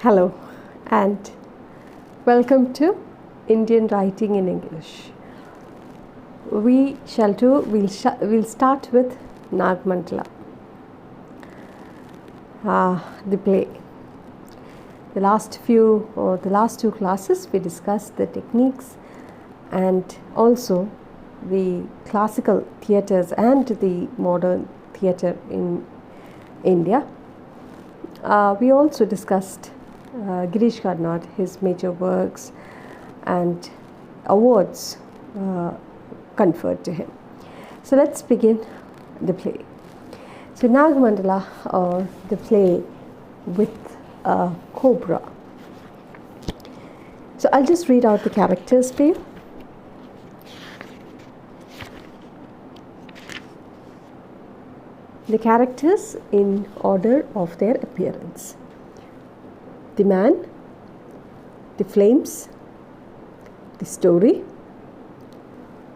Hello and welcome to Indian Writing in English. We'll start with Nagamandala, the play. The last two classes we discussed the techniques and also the classical theatres and the modern theatre in India. We also discussed Girish Karnad, his major works and awards conferred to him. So let's begin the play. So Nagamandala, or the play with a cobra. So I'll just read out the characters for you. The characters in order of their appearance: the man, the flames, the story,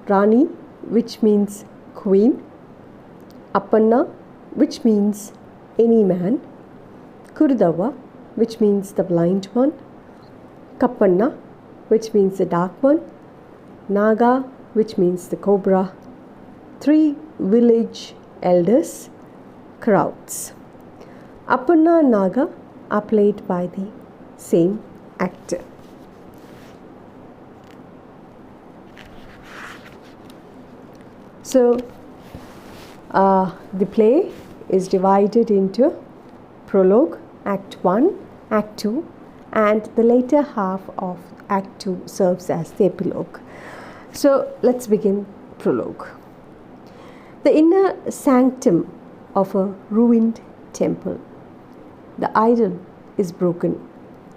Rani, which means queen, Appanna, which means any man, Kurudava, which means the blind one, Kappanna, which means the dark one, Naga, which means the cobra, 3 village elders, crowds. Appanna and Naga are played by the same actor. So the play is divided into prologue, Act 1, Act 2, and the later half of Act 2 serves as the epilogue. So let's begin prologue. The inner sanctum of a ruined temple. The idol is broken,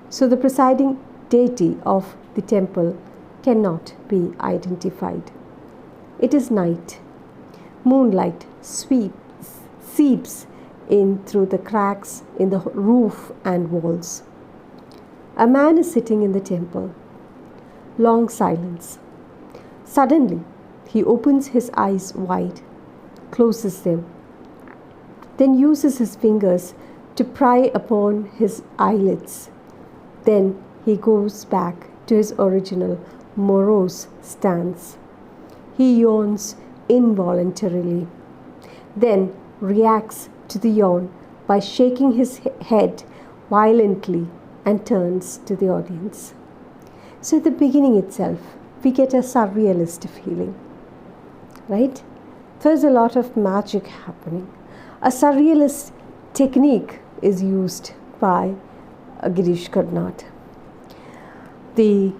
so the presiding deity of the temple cannot be identified. It is night. Moonlight seeps in through the cracks in the roof and walls. A man is sitting in the temple. Long silence. Suddenly, he opens his eyes wide, closes them, then uses his fingers to pry upon his eyelids. Then he goes back to his original morose stance. He yawns involuntarily, then reacts to the yawn by shaking his head violently and turns to the audience. So at the beginning itself, we get a surrealist feeling, right? There's a lot of magic happening. A surrealist technique is used by Girish Karnad. The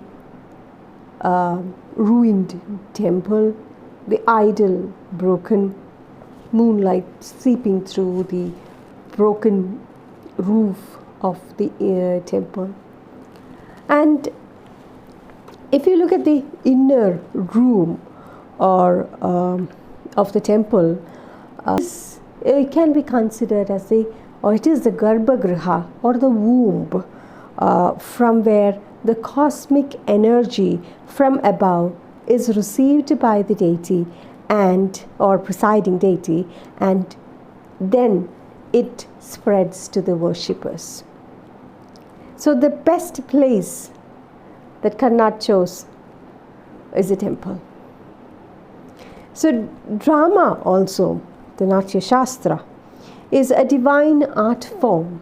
ruined temple, the idol broken, moonlight seeping through the broken roof of the temple. And if you look at the inner room or of the temple, it can be considered as it is the Garbhagriha or the womb from where the cosmic energy from above is received by the deity or presiding deity, and then it spreads to the worshippers. So the best place that Karnad chose is a temple. So drama also, the Natya Shastra, is a divine art form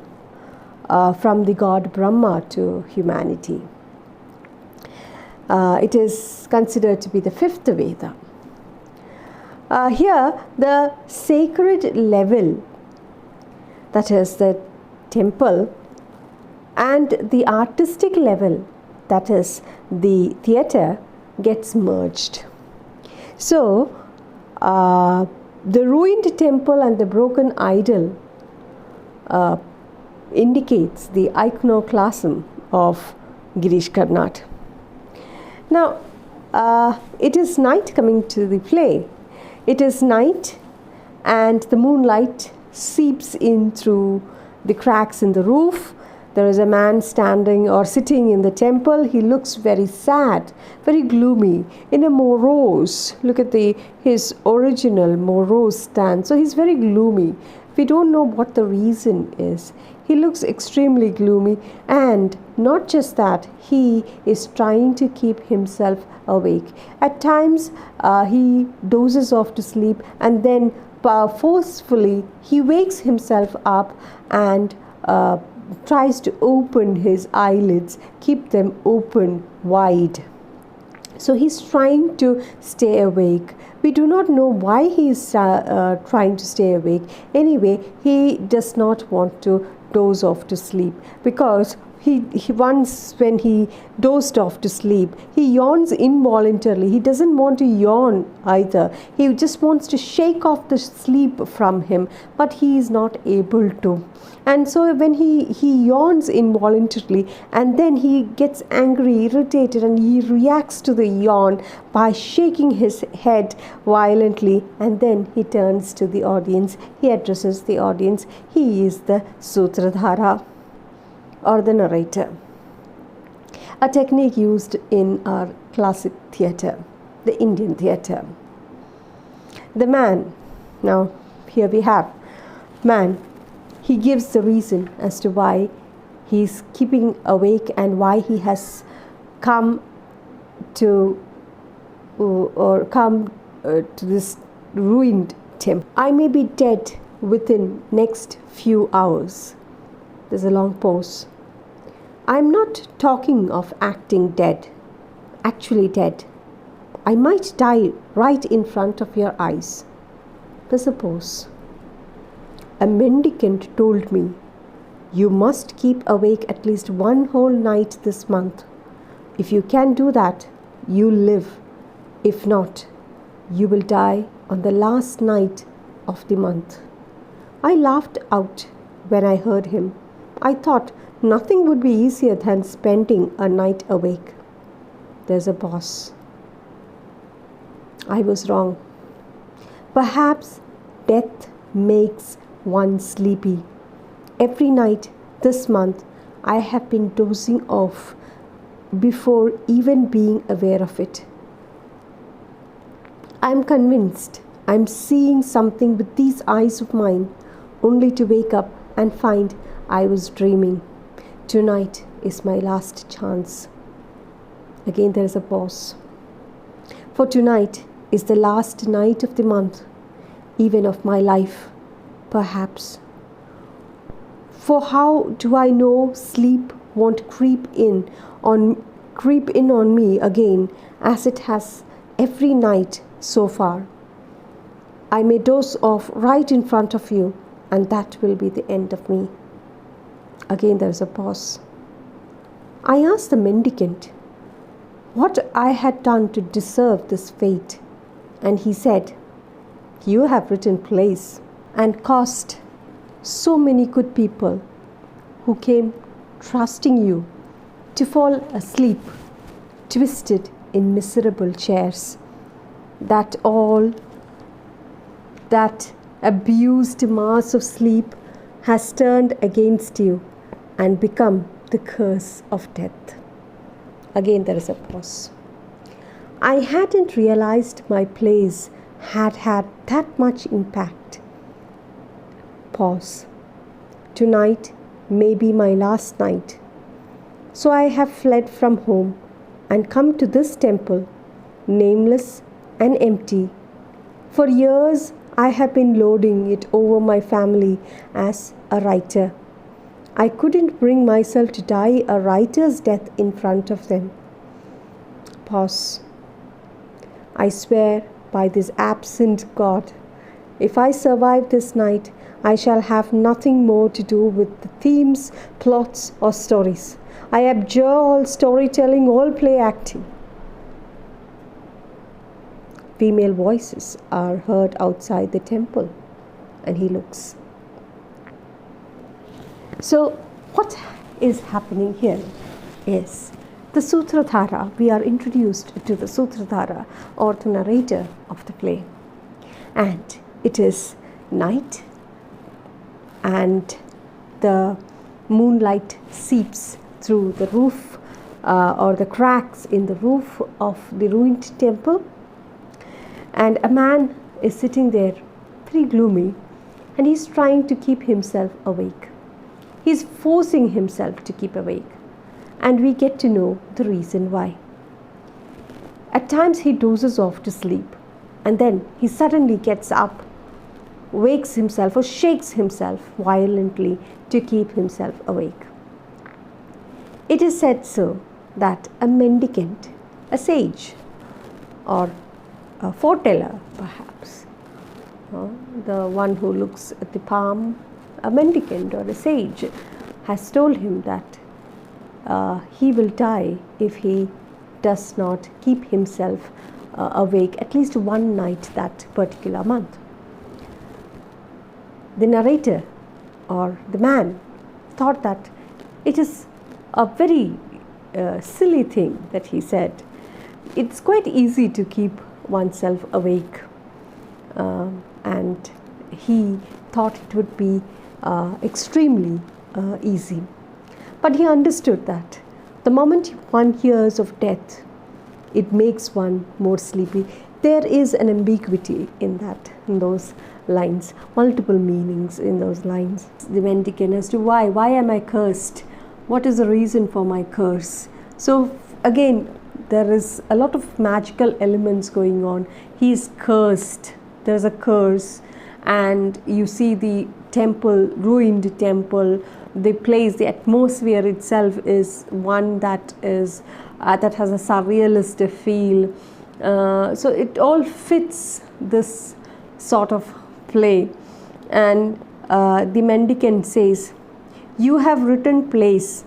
from the god Brahma to humanity. It is considered to be the 5th Veda. Here, the sacred level, that is the temple, and the artistic level, that is the theatre, gets merged. So, the ruined temple and the broken idol indicates the iconoclasm of Girish Karnad. Now, it is night coming to the play. It is night and the moonlight seeps in through the cracks in the roof. There is a man standing or sitting in the temple. He looks very sad, very gloomy, in a morose. Look at his original morose stance. So he's very gloomy We don't know what the reason is. He looks extremely gloomy, and not just that, he is trying to keep himself awake. At times, he dozes off to sleep, and then forcefully he wakes himself up and tries to open his eyelids, keep them open wide. So he's trying to stay awake. We do not know why he is trying to stay awake. Anyway, he does not want to doze off to sleep, because he once, when he dozed off to sleep, he yawns involuntarily. He doesn't want to yawn either. He just wants to shake off the sleep from him, but he is not able to. And so when he yawns involuntarily, and then he gets angry, irritated, and he reacts to the yawn by shaking his head violently, and then he turns to the audience. He addresses the audience. He is the Sutradhara, or the narrator, a technique used in our classic theatre, the Indian theatre. The man, now here we have man, he gives the reason as to why he's keeping awake and why he has come to this ruined temple. I may be dead within next few hours. There's a long pause. I'm not talking of acting dead, actually dead. I might die right in front of your eyes. There's a pause. A mendicant told me, you must keep awake at least one whole night this month. If you can do that, you live. If not, you will die on the last night of the month. I laughed out when I heard him. I thought nothing would be easier than spending a night awake. There's a pause. I was wrong. Perhaps death makes one sleepy. Every night this month I have been dozing off before even being aware of it. I'm convinced I'm seeing something with these eyes of mine, only to wake up and find I was dreaming. Tonight is my last chance. Again there is a pause. For tonight is the last night of the month, even of my life, perhaps. For how do I know sleep won't creep in on me again, as it has every night so far? I may doze off right in front of you, and that will be the end of me. Again there is a pause. I asked the mendicant what I had done to deserve this fate, and he said, you have written plays and cost so many good people who came trusting you to fall asleep, twisted in miserable chairs. That abused mass of sleep has turned against you and become the curse of death. Again there is a pause. I hadn't realized my plays had that much impact. Pause. Tonight may be my last night. So I have fled from home and come to this temple, nameless and empty. For years I have been lording it over my family as a writer. I couldn't bring myself to die a writer's death in front of them. Pause. I swear by this absent God, if I survive this night, I shall have nothing more to do with the themes, plots, or stories. I abjure all storytelling, all play acting. Female voices are heard outside the temple, and he looks. So, what is happening here is the Sutradhara. We are introduced to the Sutradhara, or the narrator of the play, and it is night, and the moonlight seeps through the roof or the cracks in the roof of the ruined temple, and a man is sitting there very gloomy, and he's trying to keep himself awake. He's forcing himself to keep awake, and we get to know the reason why. At times he dozes off to sleep, and then he suddenly gets up, wakes himself or shakes himself violently to keep himself awake. It is said so that a mendicant, a sage, or a foreteller perhaps, the one who looks at the palm, a mendicant or a sage, has told him that he will die if he does not keep himself awake at least one night that particular month. The narrator or the man thought that it is a very silly thing that he said. It's quite easy to keep oneself awake, and he thought it would be extremely easy. But he understood that the moment one hears of death, it makes one more sleepy. There is an ambiguity in that, in those lines, multiple meanings in those lines. The mendicant as to why am I cursed? What is the reason for my curse? So again, there is a lot of magical elements going on. He is cursed. There's a curse, and you see the temple, ruined temple, the place, the atmosphere itself is one that is that has a surrealist feel. So it all fits this sort of play. And the mendicant says, "You have written plays,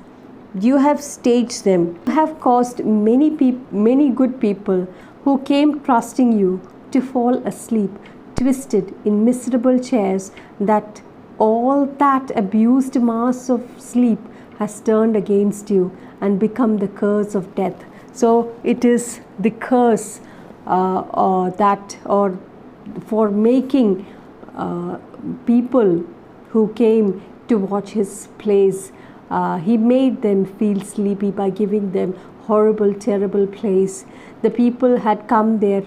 you have staged them, you have caused many good people who came trusting you to fall asleep, twisted in miserable chairs, that all that abused mass of sleep has turned against you and become the curse of death." So it is the curse or for making people who came to watch his plays, he made them feel sleepy by giving them horrible, terrible plays. The people had come there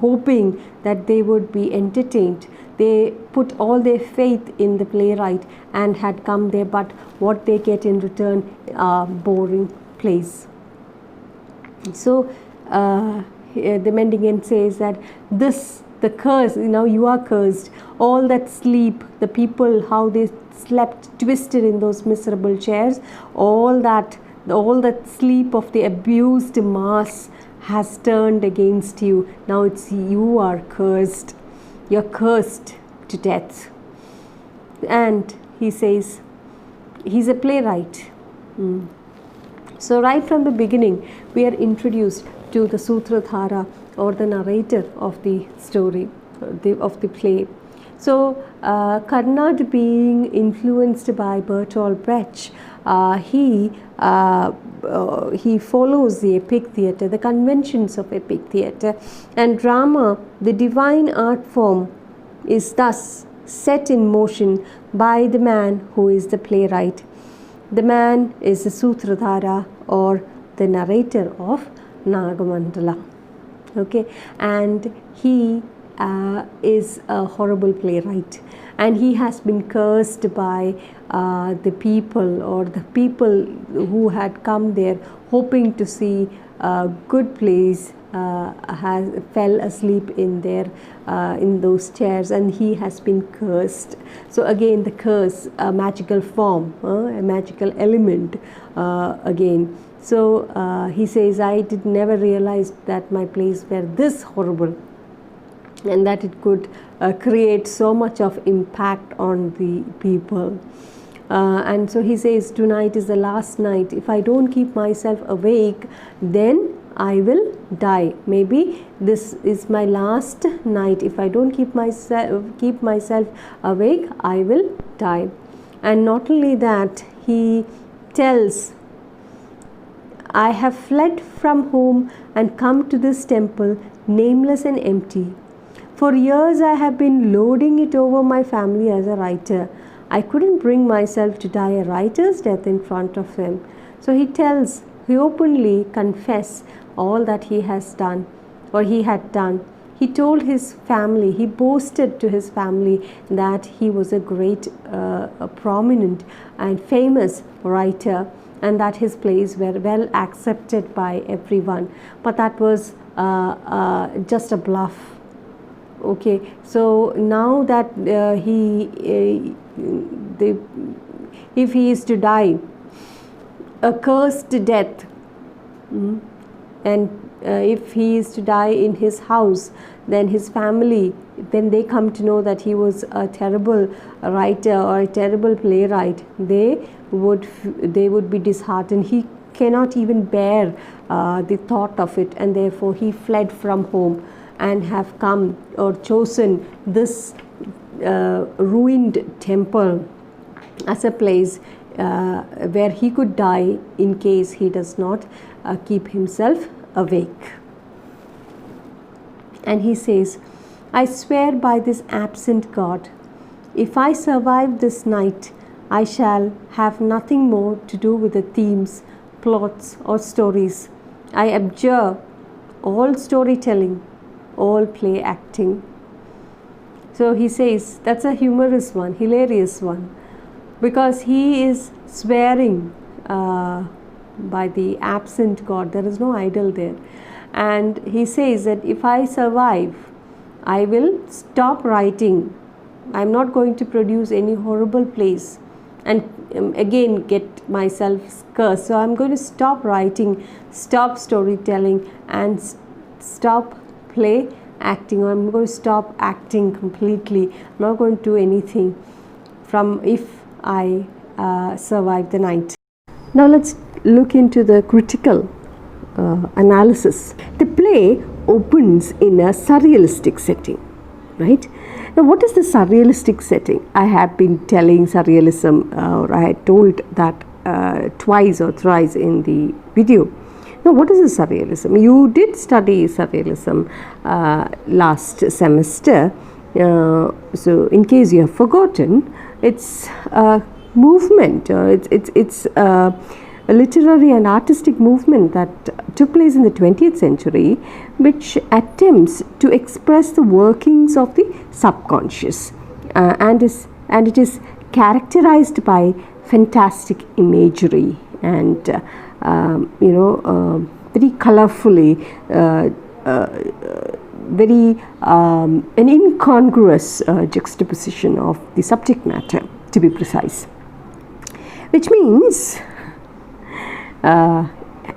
hoping that they would be entertained. They put all their faith in the playwright and had come there, but what they get in return are boring plays. So the mendicant says that the curse, now you are cursed. All that sleep, the people, how they slept twisted in those miserable chairs, all that sleep of the abused mass has turned against you. Now it's you are cursed. You're cursed to death. And he says, he's a playwright. So right from the beginning, we are introduced to the Sutradhara, or the narrator of the story, of the play. So Karnad, being influenced by Bertolt Brecht, he follows the epic theatre, the conventions of epic theatre, and drama, the divine art form, is thus set in motion by the man who is the playwright. The man is the Sutradhara, or the narrator of Nagamandala. Okay, and he is a horrible playwright, and he has been cursed by the people, or the people who had come there hoping to see good plays, fell asleep in those chairs, and he has been cursed. So again, the curse, a magical form, a magical element again. So he says, I did never realize that my plays were this horrible, and that it could create so much of impact on the people. And so he says, tonight is the last night. If I don't keep myself awake, then I will die. Maybe this is my last night. If I don't keep myself awake, I will die. And not only that, he tells, I have fled from home and come to this temple, nameless and empty. For years I have been lording it over my family as a writer. I couldn't bring myself to die a writer's death in front of them. So he openly confesses all that he has done, or he had done, he told his family, he boasted to his family that he was a great, a prominent and famous writer, and that his plays were well accepted by everyone. But that was just a bluff. Okay, so now that if he is to die a cursed death, and if he is to die in his house, then his family, when they come to know that he was a terrible writer or a terrible playwright, they would be disheartened. He cannot even bear the thought of it, and therefore he fled from home and have come or chosen this ruined temple as a place where he could die in case he does not keep himself awake. And he says, I swear by this absent God, if I survive this night, I shall have nothing more to do with the themes, plots, or stories. I abjure all storytelling, all play acting. So he says that's a humorous one, hilarious one, because he is swearing by the absent God. There is no idol there. And he says that if I survive, I will stop writing. I'm not going to produce any horrible plays and again get myself cursed. So I'm going to stop writing, stop storytelling, and stop play acting. I'm going to stop acting completely. I'm not going to do anything from if I survive the night. Now let's look into the critical analysis. The play opens in a surrealistic setting, right? Now what is the surrealistic setting? I have been telling surrealism, or I had told that twice or thrice in the video. Now what is a surrealism? You did study surrealism last semester, so in case you have forgotten, it's a movement, it's a literary and artistic movement that took place in the 20th century, which attempts to express the workings of the subconscious, and it is characterized by fantastic imagery and very colorfully, very an incongruous juxtaposition of the subject matter, to be precise, which means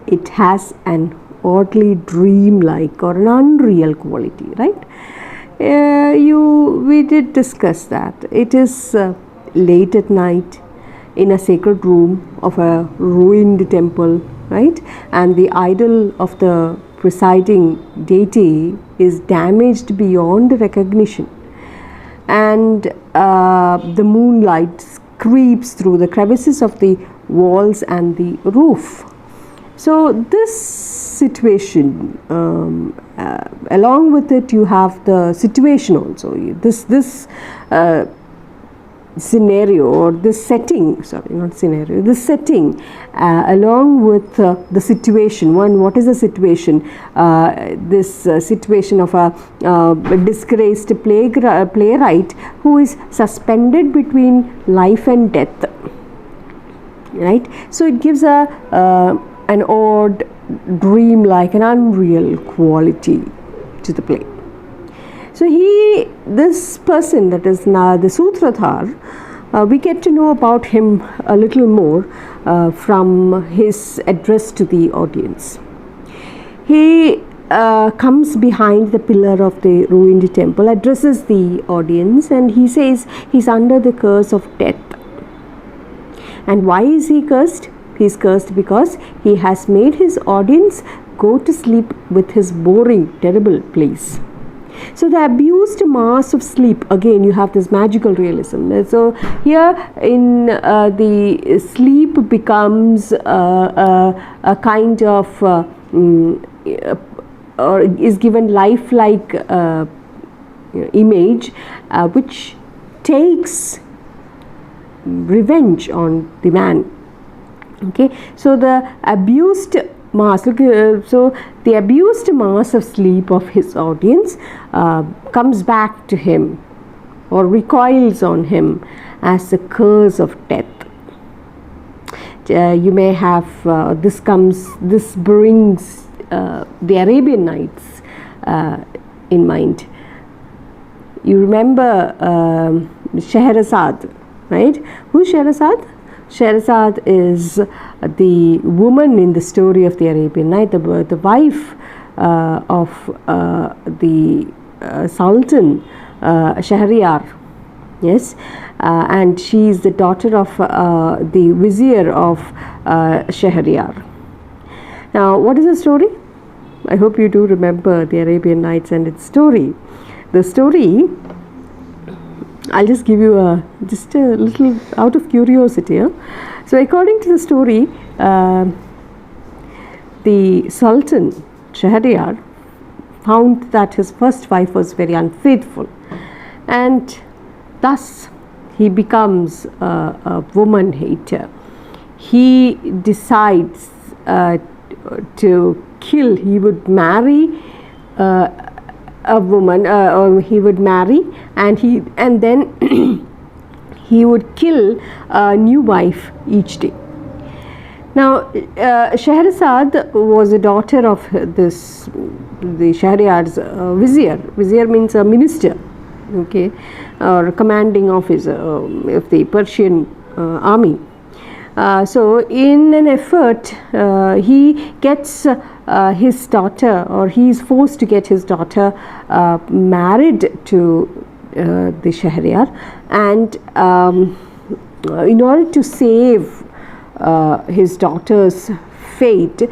it has an oddly dreamlike or an unreal quality, right? We did discuss that. It is late at night in a sacred room of a ruined temple, right? And the idol of the presiding deity is damaged beyond recognition, and the moonlight creeps through the crevices of the walls and the roof. So this situation, along with it you have the situation also, this scenario or this setting, sorry, not scenario, this setting, along with the situation. What is the situation? This situation of a disgraced playwright who is suspended between life and death, right? So it gives an odd, dreamlike and unreal quality to the play. So this person, that is now the Sutradhar, we get to know about him a little more from his address to the audience. He comes behind the pillar of the ruined temple, addresses the audience, and he says he's under the curse of death. And why is he cursed? He's cursed because he has made his audience go to sleep with his boring, terrible plays. So the abused mass of sleep, again you have this magical realism. So here in the sleep becomes a kind of or is given lifelike image which takes revenge on the man. Okay, so the abused mass. Look, so the abused mass of sleep of his audience comes back to him or recoils on him as a curse of death. You may have this brings the Arabian Nights in mind. You remember Scheherazade, right? Who's Scheherazade? Scheherazade is the woman in the story of the Arabian Night, the wife of the Sultan Shahryar. Yes, and she is the daughter of the vizier of Shahryar. Now, what is the story? I hope you do remember the Arabian Nights and its story. The story, I'll just give you a little out of curiosity. So, according to the story, the Sultan Shahryar found that his first wife was very unfaithful, and thus he becomes a woman hater. He decides to kill. He would marry a woman, or he would marry, and then he would kill a new wife each day. Now, Scheherazade was a daughter of the Shahryar's vizier. Vizier means a minister, okay, or commanding officer of the Persian army. So in an effort, he gets his daughter, or he is forced to get his daughter married to the Shahryar, and in order to save his daughter's fate,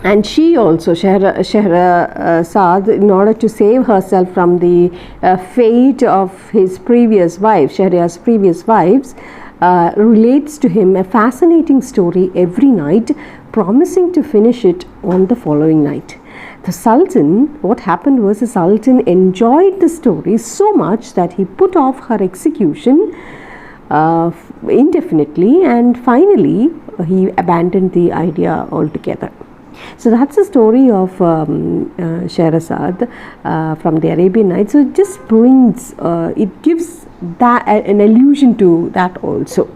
and she also, Scheherazade, in order to save herself from the fate of his previous wife, Shahryar's previous wives, relates to him a fascinating story every night, promising to finish it on the following night. The Sultan, what happened was the Sultan enjoyed the story so much that he put off her execution indefinitely, and finally he abandoned the idea altogether. So that's the story of Scheherazade from the Arabian Nights. So it just brings, it gives that an allusion to that also.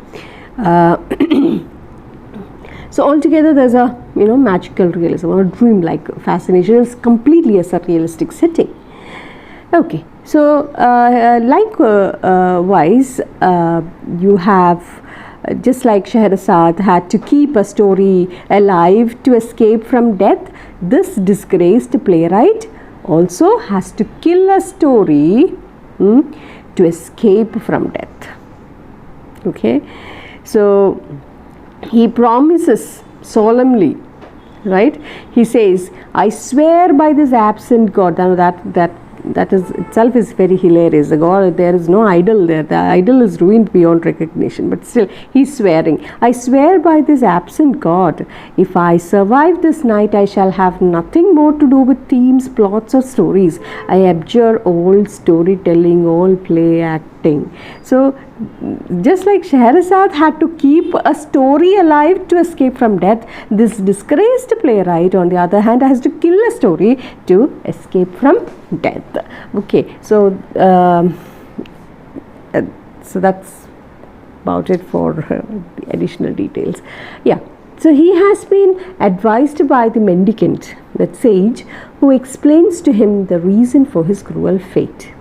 So altogether there's a magical realism or dream-like fascination. It's completely a surrealistic setting. Okay, so likewise you have, just like Scheherazade had to keep a story alive to escape from death, this disgraced playwright also has to kill a story to escape from death. Okay, so he promises solemnly, right? He says, I swear by this absent God. Now that is itself is very hilarious. The God, there is no idol there. The idol is ruined beyond recognition. But still, he's swearing. I swear by this absent God, if I survive this night, I shall have nothing more to do with themes, plots, or stories. I abjure all storytelling, all play acting. So, just like Scheherazade had to keep a story alive to escape from death, this disgraced playwright, on the other hand, has to kill a story to escape from death. Okay, so so that's about it for the additional details. Yeah, so he has been advised by the mendicant, that sage, who explains to him the reason for his cruel fate.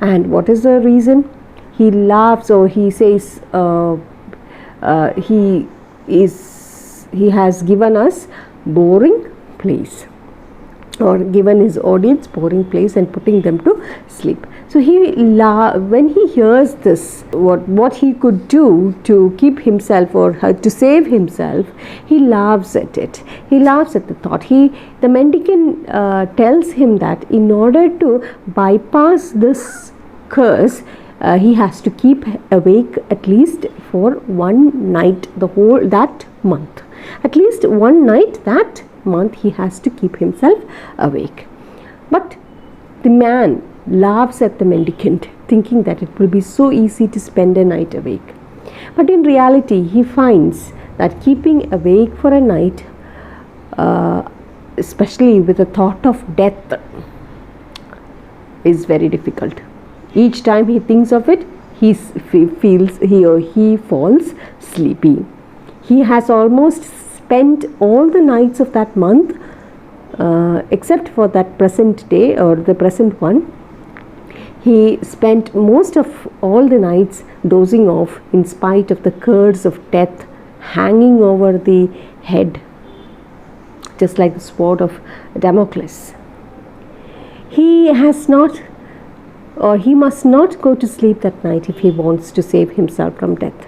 And what is the reason? He laughs, or he says he has given us boring plays, or given his audience boring plays and putting them to sleep. So when he hears this, what he could do to keep himself or to save himself, he laughs at it. He laughs at the thought. The mendicant tells him that in order to bypass this curse, he has to keep awake at least for one night that month. At least one night that month he has to keep himself awake. But the man laughs at the mendicant, thinking that it will be so easy to spend a night awake. But in reality, he finds that keeping awake for a night, especially with the thought of death, is very difficult. Each time he thinks of it, he falls sleepy. He has almost spent all the nights of that month, except for that present day or the present one. He spent most of all the nights dozing off in spite of the curse of death hanging over the head, just like the sword of Damocles. He must not go to sleep that night if he wants to save himself from death.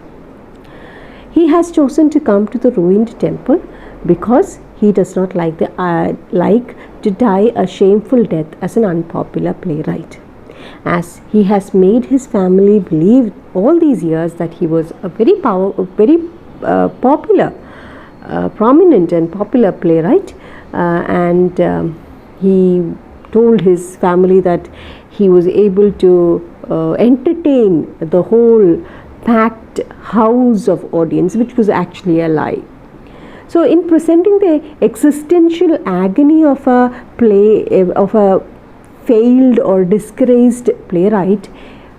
He has chosen to come to the ruined temple because he does not like to die a shameful death as an unpopular playwright. As he has made his family believe all these years that he was a very popular, prominent and popular playwright, and he told his family that he was able to entertain the whole packed house of audience, which was actually a lie. So in presenting the existential agony of a failed or disgraced playwright,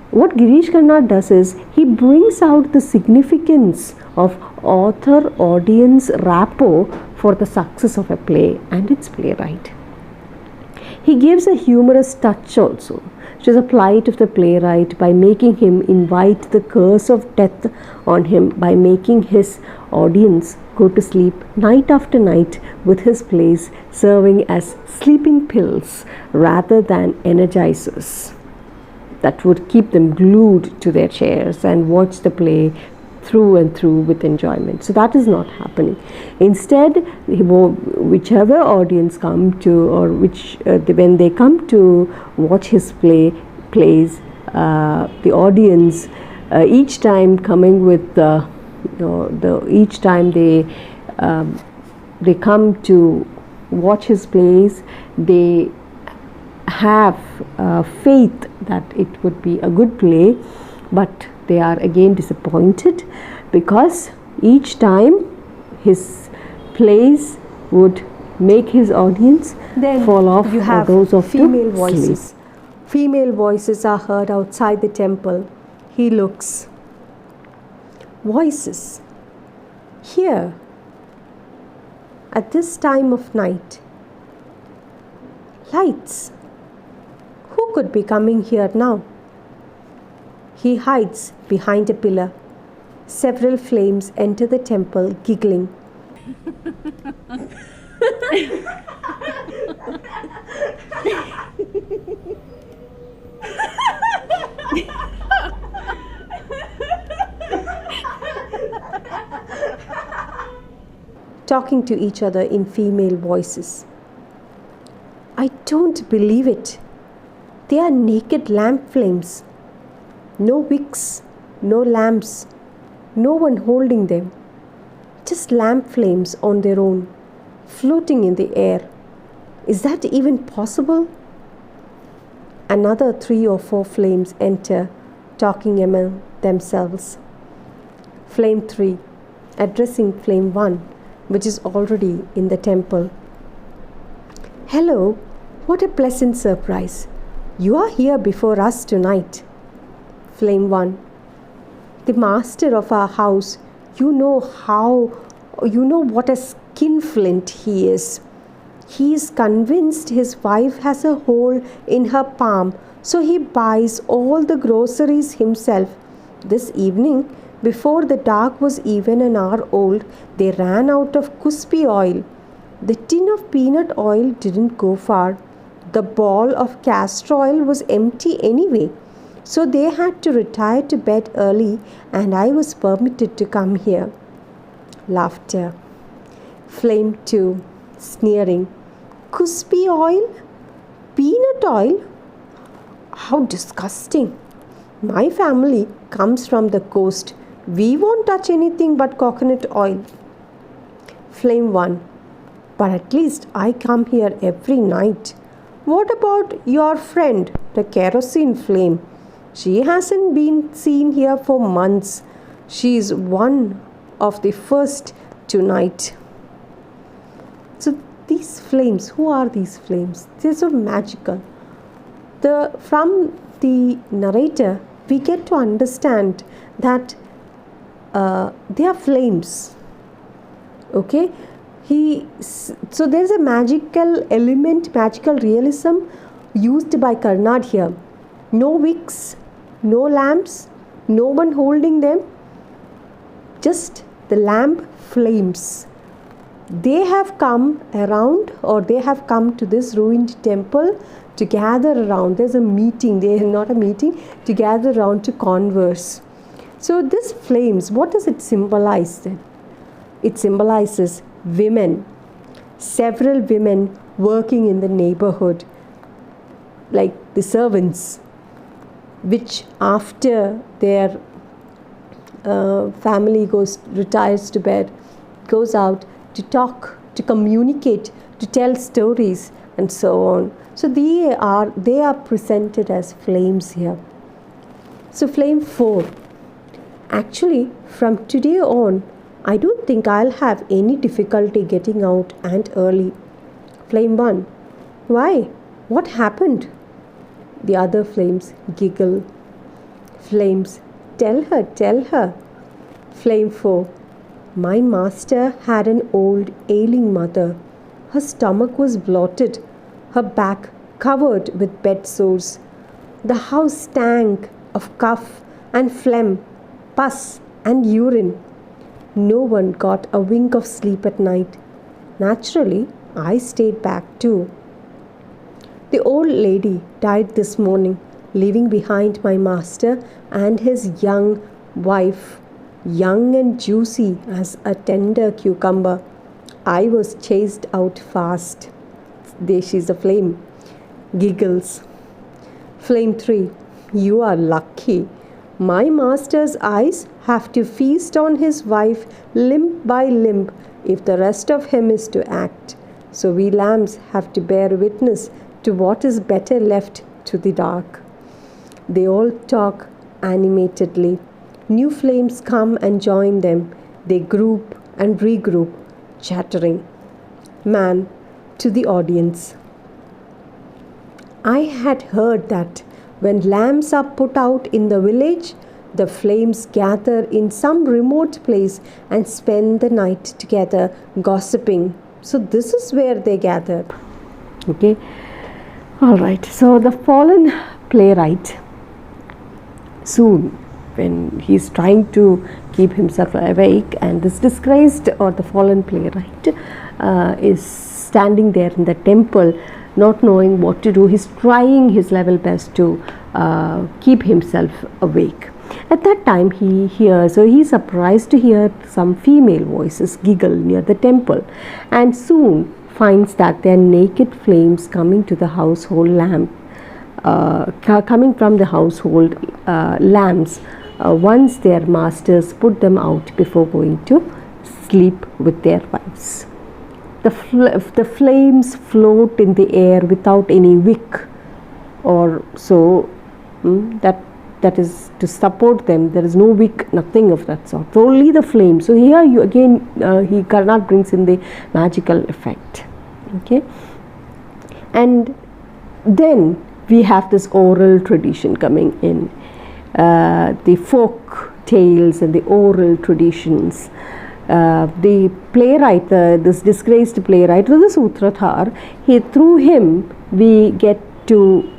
what Girish Karnad does is he brings out the significance of author-audience rapport for the success of a play and its playwright. He gives a humorous touch also to the plight of the playwright by making him invite the curse of death on him, by making his audience go to sleep night after night with his plays serving as sleeping pills rather than energizers that would keep them glued to their chairs and watch the play through and through with enjoyment. So that is not happening. Instead, whichever audience come to, or when they come to watch his plays, the audience each time coming with each time they come to watch his plays, they have faith that it would be a good play, but they are again disappointed because each time his plays would make his audience fall off. You have or those of female voices. Sleep. Female voices are heard outside the temple. He looks. Voices. Here, at this time of night. Lights. Who could be coming here now? He hides behind a pillar. Several flames enter the temple, giggling. Talking to each other in female voices. I don't believe it. They are naked lamp flames. No wicks, no lamps, no one holding them. Just lamp flames on their own, floating in the air. Is that even possible? Another 3 or 4 flames enter, talking among themselves. Flame 3, addressing Flame 1, which is already in the temple. Hello, what a pleasant surprise. You are here before us tonight. Flame 1, the master of our house, you know what a skinflint he is. He is convinced his wife has a hole in her palm, so he buys all the groceries himself. This evening, before the dark was even an hour old, they ran out of cuspy oil. The tin of peanut oil didn't go far. The ball of castor oil was empty anyway. So they had to retire to bed early, and I was permitted to come here. Laughter. Flame 2, sneering. Cuspy oil? Peanut oil? How disgusting. My family comes from the coast. We won't touch anything but coconut oil. Flame 1. But at least I come here every night. What about your friend, the kerosene flame? She hasn't been seen here for months. She is one of the first tonight. So these flames, who are these flames? They're so magical. From the narrator, we get to understand that they are flames. Okay, so there's a magical element, magical realism used by Karnad here. No wicks, no lamps, no one holding them, just the lamp flames. They have come around, or they have come to this ruined temple to gather around. There's a meeting, not a meeting, to gather around to converse. So this flames, what does it symbolize then? It symbolizes women, several women working in the neighborhood, like the servants, which after their family retires to bed, goes out to talk, to communicate, to tell stories, and so on. So they are presented as flames here. So flame 4. Actually, from today on, I don't think I'll have any difficulty getting out and early. Flame 1. Why? What happened? The other flames giggle. Flames, tell her. Flame 4. My master had an old ailing mother. Her stomach was bloated, her back covered with bed sores. The house stank of cough and phlegm, pus and urine. No one got a wink of sleep at night. Naturally, I stayed back too. The old lady died this morning, leaving behind my master and his young wife, young and juicy as a tender cucumber. I was chased out fast. There she's a flame. Giggles. Flame 3. You are lucky. My master's eyes have to feast on his wife limb by limb if the rest of him is to act. So we lambs have to bear witness to what is better left to the dark. They all talk animatedly. New flames come and join them. They group and regroup, chattering. Man to the audience. I had heard that when lamps are put out in the village, the flames gather in some remote place and spend the night together gossiping. So this is where they gather. Okay. All right. So the fallen playwright, soon when he's trying to keep himself awake, and this disgraced or the fallen playwright is standing there in the temple, not knowing what to do. He's trying his level best to keep himself awake. At that time he's surprised to hear some female voices giggle near the temple, and soon finds that they are naked flames coming to the household lamp, coming from the household lamps once their masters put them out before going to sleep with their wives. The flames float in the air without any wick or so. That is to support them. There is no wick, nothing of that sort. Only the flame. So here you again, Karnad brings in the magical effect. Okay, and then we have this oral tradition coming in, the folk tales and the oral traditions. The playwright, this disgraced playwright, the Sutradhar, through him we get to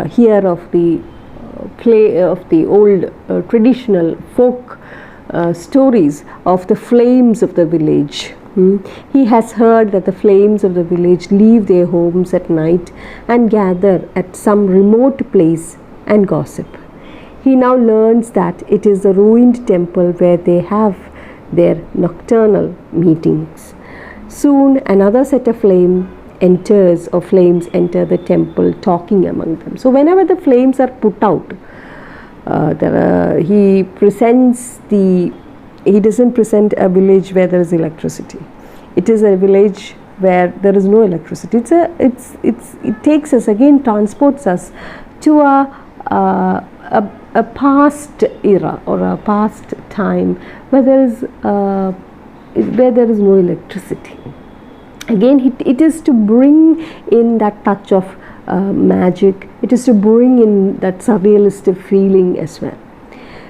hear of the play of the old traditional folk stories of the flames of the village. He has heard that the flames of the village leave their homes at night and gather at some remote place and gossip. He now learns that it is a ruined temple where they have their nocturnal meetings. Soon another set of flames enter the temple, talking among them. So whenever the flames are put out, he doesn't present a village where there is electricity. It is a village where there is no electricity. It takes us again, transports us to a a past era or a past time where there is no electricity. Again, it is to bring in that touch of magic. It is to bring in that surrealistic feeling as well.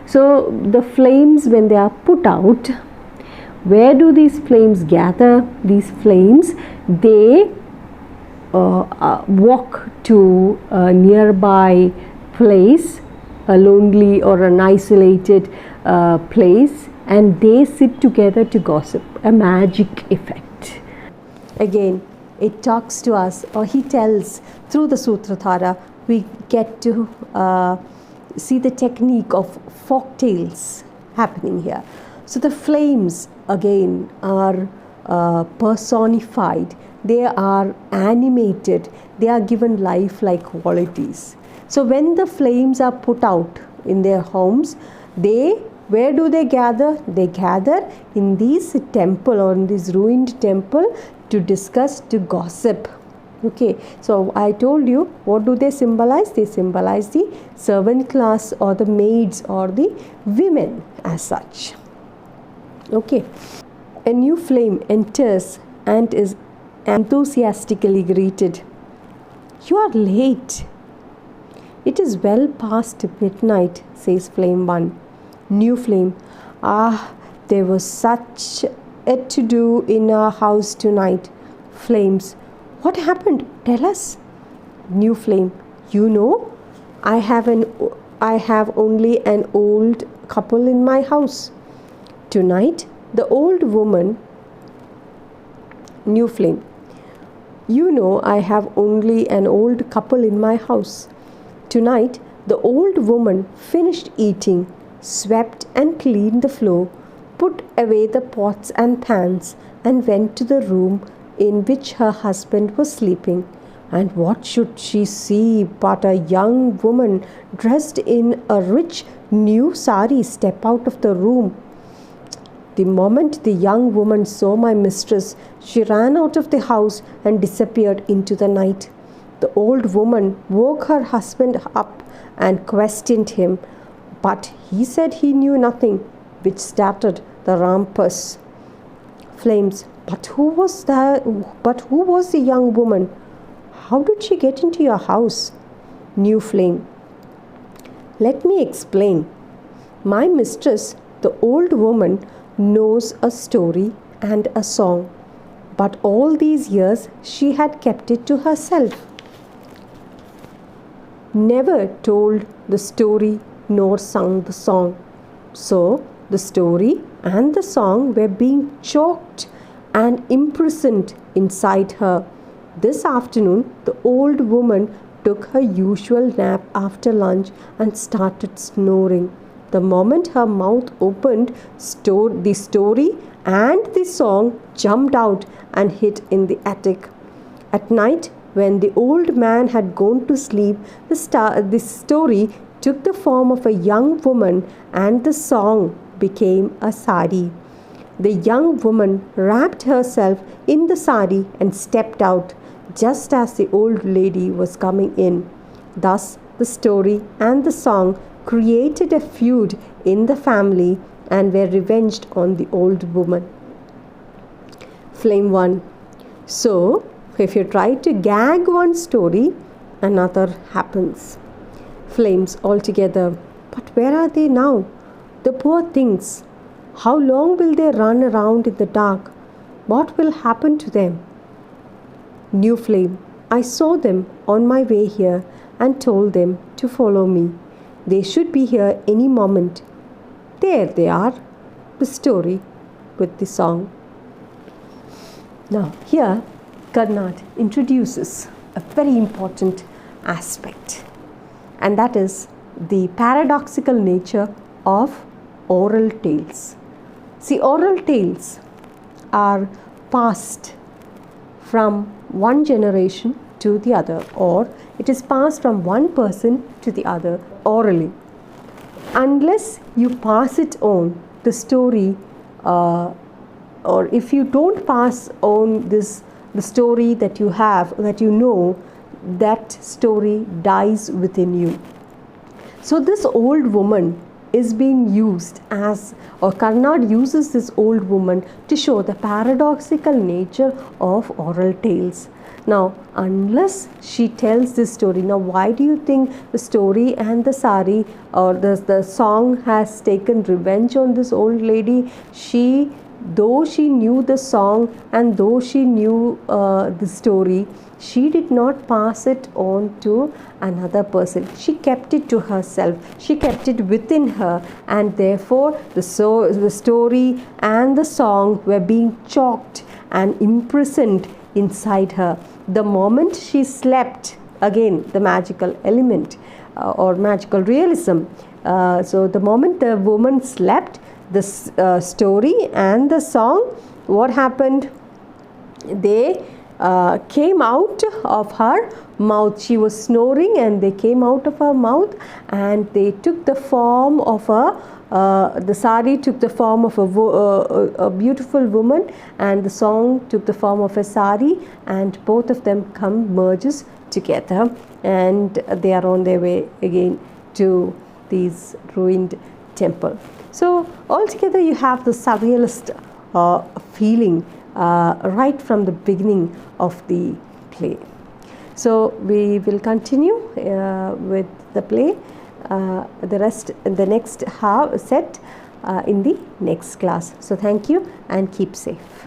So the flames, when they are put out, where do these flames gather? These flames, they walk to a nearby place, a lonely or an isolated place, and they sit together to gossip, a magic effect. Again, it talks to us, or he tells through the Sutradhara, we get to see the technique of folk tales happening here. So the flames again are personified, they are animated, they are given life-like qualities. So when the flames are put out in their homes, where do they gather? They gather in this temple or in this ruined temple to discuss, to gossip. Okay, so I told you, what do they symbolize? They symbolize the servant class or the maids or the women as such. Okay, a new flame enters and is enthusiastically greeted. You are late. It is well past midnight, says flame 1. New flame, there was such a to do in our house tonight. Flames, what happened? Tell us. New flame, you know, I have only an old couple in my house. Tonight, the old woman. New flame, you know, I have only an old couple in my house. Tonight, the old woman finished eating, swept and cleaned the floor, put away the pots and pans, and went to the room in which her husband was sleeping. And what should she see but a young woman dressed in a rich new sari step out of the room? The moment the young woman saw my mistress, she ran out of the house and disappeared into the night. The old woman woke her husband up and questioned him, but he said he knew nothing, which started the rumpus. Flames, but who was the young woman? How did she get into your house? New flame, let me explain. My mistress, the old woman, knows a story and a song, but all these years she had kept it to herself. Never told the story nor sung the song. So the story and the song were being choked and imprisoned inside her. This afternoon, the old woman took her usual nap after lunch and started snoring. The moment her mouth opened, the story and the song jumped out and hid in the attic. At night, when the old man had gone to sleep, the story took the form of a young woman and the song became a sari. The young woman wrapped herself in the sari and stepped out just as the old lady was coming in. Thus, the story and the song created a feud in the family and were revenged on the old woman. Flame 1. So, if you try to gag one story, another happens. Flames altogether. But where are they now? The poor things. How long will they run around in the dark? What will happen to them? New flame. I saw them on my way here and told them to follow me. They should be here any moment. There they are. The story with the song. Now, here Karnad introduces a very important aspect, and that is the paradoxical nature of oral tales. See, oral tales are passed from one generation to the other, or it is passed from one person to the other orally. Unless you pass it on, the story, or if you don't pass on the story that you have, that you know, that story dies within you. So this old woman is being used as, or Karnad uses this old woman to show the paradoxical nature of oral tales. Now, unless she tells this story, now why do you think the story and the sari or the song has taken revenge on this old lady? Though she knew the song and though she knew the story, she did not pass it on to another person. She kept it to herself. She kept it within her, and therefore the story and the song were being chalked and imprisoned inside her. The moment she slept, again the magical element or magical realism. So the moment the woman slept, the story and the song, what happened? They came out of her mouth. She was snoring and they came out of her mouth, and they took the form of the sari took the form of a beautiful woman, and the song took the form of a sari, and both of them merges together, and they are on their way again to this ruined temple. So altogether you have the surrealist feeling right from the beginning of the play. So we will continue with the play, the rest, the next set in the next class. So thank you and keep safe.